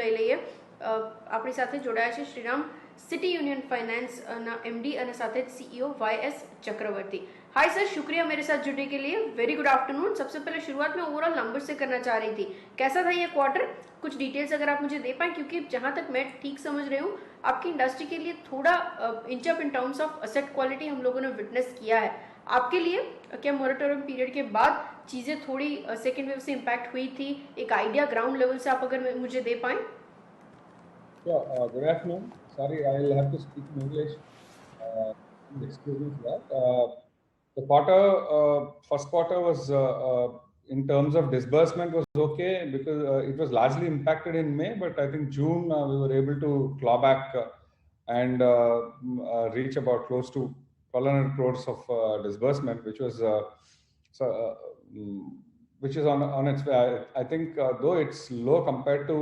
લઈ લઈએ. આપણી સાથે જોડાયા છે શ્રીરામ સિટી यूनियन फाइनेंस ना एमडी અને સાથે જ सीईओ YS चक्रवर्ती. हाय सर, शुक्रिया मेरे साथ जुड़ने के लिए. Very good afternoon. सबसे पहले शुरुआत में ओवरऑल नंबर से करना चाह रही थी. कैसा था ये क्वार्टर? कुछ डिटेल्स अगर आप मुझे दे पाएं, क्योंकि जहां तक मैं ठीक समझ रही हूँ आपकी इंडस्ट्री के लिए थोड़ा inch up in terms of asset quality हम लोगों ने विटनेस किया है. आपके लिए क्या मोरेटोरियम पीरियड के बाद चीज़ें थोड़ी सेकेंड वेव से इम्पैक्ट हुई थी? एक आइडिया ग्राउंड लेवल से आप अगर मुझे दे पाएं. Good afternoon. Sorry, I'll have to speak in English. Excuse me for that. The first quarter was, in terms of disbursement, was okay because it was largely impacted in May, but I think June we were able to claw back and reach about close to 1,200 crores of disbursement, which was which is on its way. I think though it's low compared to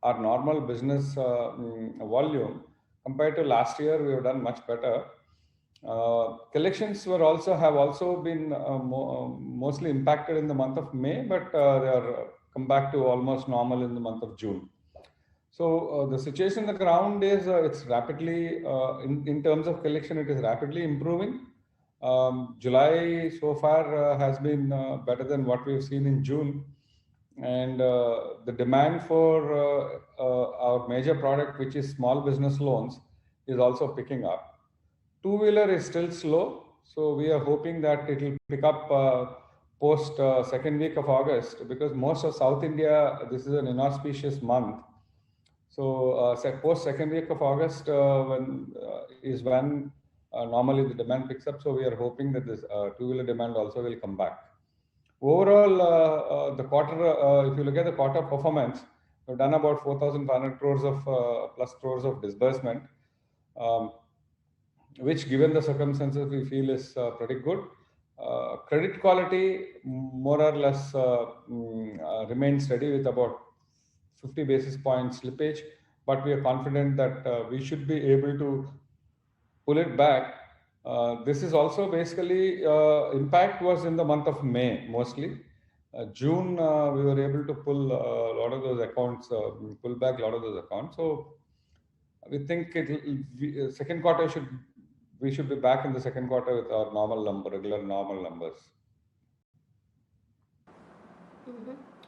our normal business volume, compared to last year, we have done much better. Collections have also been mostly impacted in the month of May, but they are come back to almost normal in the month of June. So the situation on the ground is it's rapidly in terms of collection, it is rapidly improving. July so far has been better than what we've seen in June. And the demand for our major product, which is small business loans, is also picking up. Two-wheeler is still slow, so we are hoping that it will pick up post second week of August, because most of South India, this is an inauspicious month. So post second week of August is when normally the demand picks up. So we are hoping that this two-wheeler demand also will come back. Overall, the quarter, if you look at the quarter performance, we've done about 4,500 crores of plus crores of disbursement, which, given the circumstances, we feel is pretty good. Credit quality more or less remains steady with about 50 basis points slippage, but we are confident that we should be able to pull it back. This is also basically impact was in the month of May mostly. June we were able to pull a lot of those accounts, pull back a lot of those accounts. So we think second quarter we should be back in the second quarter with our regular normal numbers.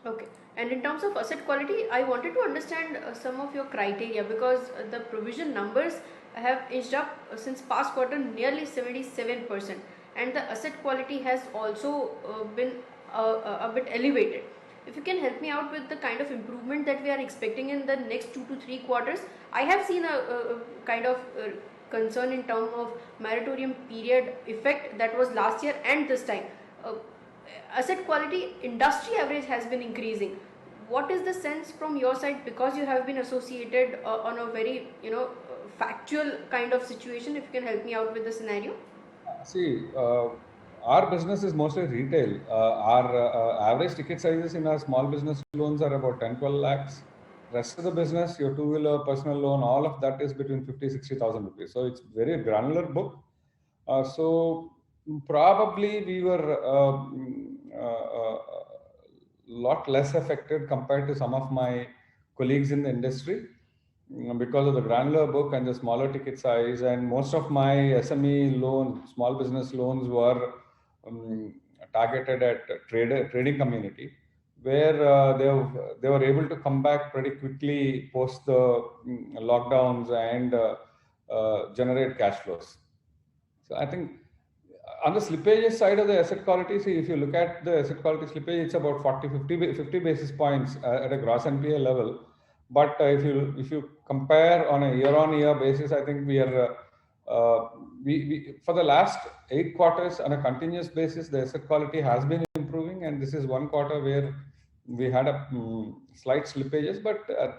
Okay. And in terms of asset quality, I wanted to understand some of your criteria, because the provision numbers have inched up since past quarter nearly 77%, and the asset quality has also been a bit elevated. If you can help me out with the kind of improvement that we are expecting in the next 2 to 3 quarters. I have seen a kind of concern in terms of moratorium period effect that was last year and this time. Asset quality industry average has been increasing. What is the sense from your side, because you have been associated on a very factual kind of situation? If you can help me out with the scenario. See, our business is mostly retail. Our average ticket sizes in our small business loans are about 10-12 lakhs. Rest of the business, your two-wheeler, personal loan, all of that is between 50,000-60,000 rupees. So it's very granular book. So probably we were lot less affected compared to some of my colleagues in the industry, because of the granular book and the smaller ticket size. And most of my SME loans, small business loans, were targeted at trading community, where they were able to come back pretty quickly post the lockdowns and generate cash flows. So I think on the slippages side of the asset quality, see, if you look at the asset quality slippage, it's about 50 basis points at a gross NPA level. But if you compare on a year-on-year basis, I think we are we for the last 8 quarters on a continuous basis, the asset quality has been improving, and this is one quarter where we had a slight slippages. But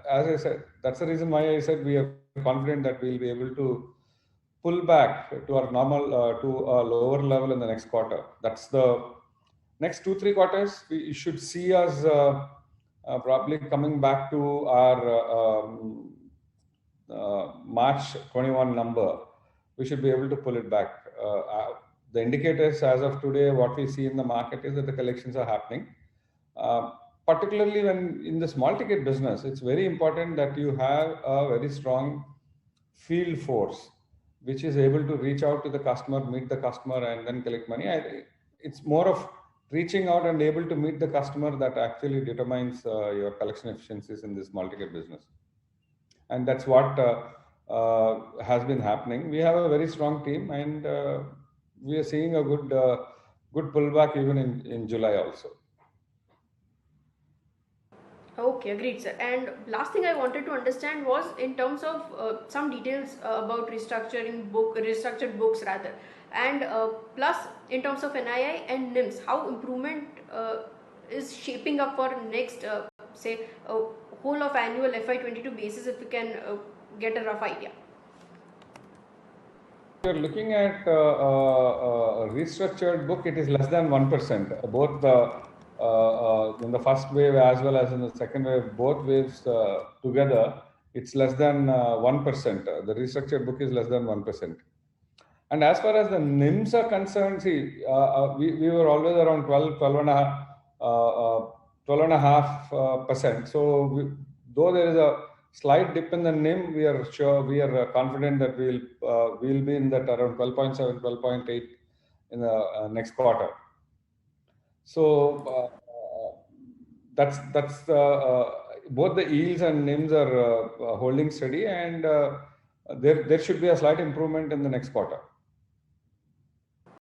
as I said, that's the reason why I said we are confident that we'll be able to pull back to our normal to a lower level in the next quarter. That's the next 2-3 quarters. We should see us probably coming back to our March 21 number. We should be able to pull it back. The indicators as of today, what we see in the market is that the collections are happening. particularly when in the small ticket business, it's very important that you have a very strong field force which is able to reach out to the customer, meet the customer, and then collect money. It's more of reaching out and able to meet the customer that actually determines your collection efficiencies in this small ticket business. And that's what has been happening. We have a very strong team, and we are seeing a good pullback even in July also. Okay, agreed, sir. And last thing I wanted to understand was in terms of some details about restructured books rather, and plus in terms of NII and NIMS, how improvement is shaping up for next, say, whole of annual FY22 basis, if we can get a rough idea. You're looking at a restructured book, it is less than 1%. Both in the first wave as well as in the second wave, both waves together, it's less than 1%. The restructured book is less than 1%. And as far as the NIMs are concerned, see, we were always around 12.5%. So though there is a slight dip in the NIM, we are confident that we'll be in that around 12.7, 12.8 in the next quarter. So that's both the yields and NIMs are holding steady, and there should be a slight improvement in the next quarter.